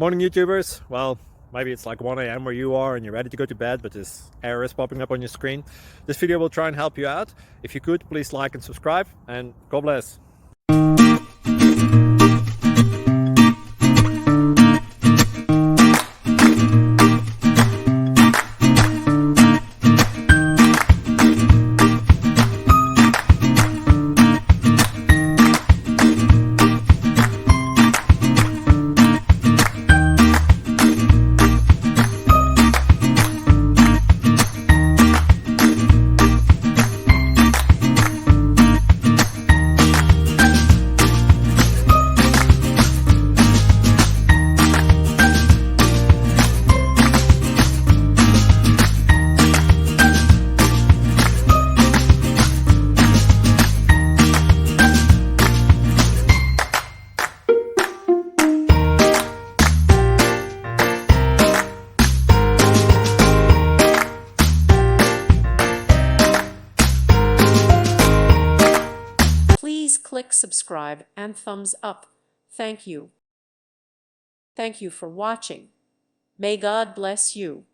Morning YouTubers. Well, maybe it's like 1 a.m. where you are and you're ready to go to bed, but this error is popping up on your screen. This video will try and help you out. If you could, please like and subscribe, and God bless. Please click subscribe and thumbs up. Thank you. Thank you for watching. May God bless you.